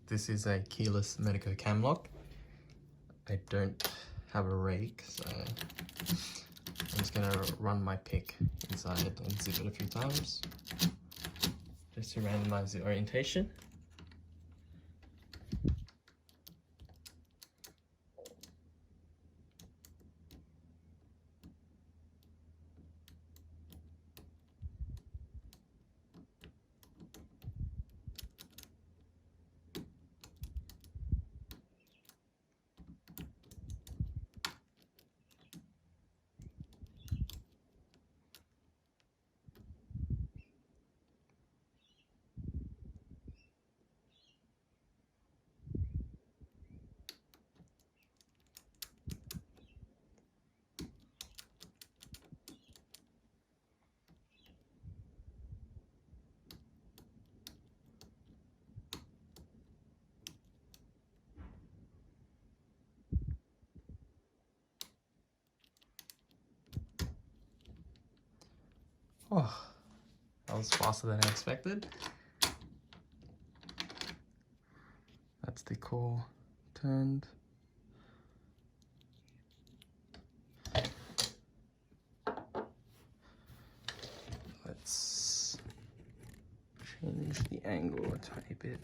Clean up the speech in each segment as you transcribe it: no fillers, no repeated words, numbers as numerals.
This is a keyless Medeco Camlock. I don't have a rake, so I'm just gonna run my pick inside and zip it a few times just to randomize the orientation. Oh, that was faster than I expected. That's the core turned. Let's change the angle a tiny bit.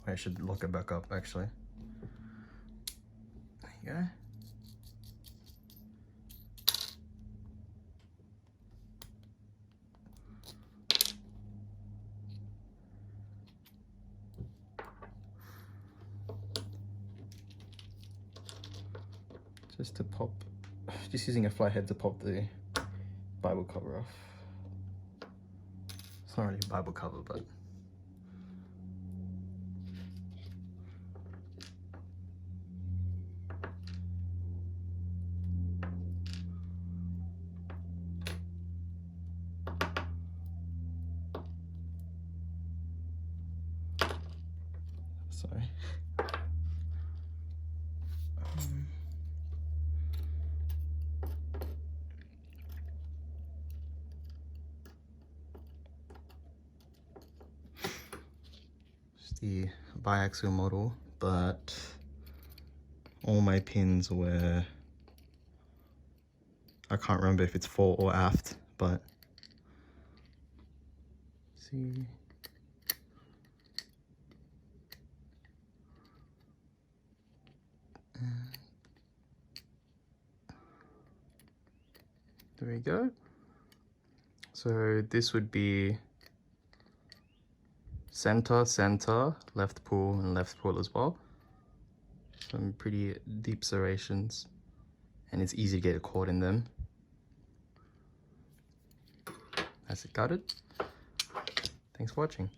I should lock it back up actually. There you go. Just to pop, just using a flat head to pop the Bible cover off. It's not really a Bible cover, but sorry. It's the biaxial model, but all my pins were, I can't remember if it's fore or aft, but see. There we go. So this would be center, center, left pull, and left pull as well. Some pretty deep serrations, and it's easy to get a cord in them. That's it, got it. Thanks for watching.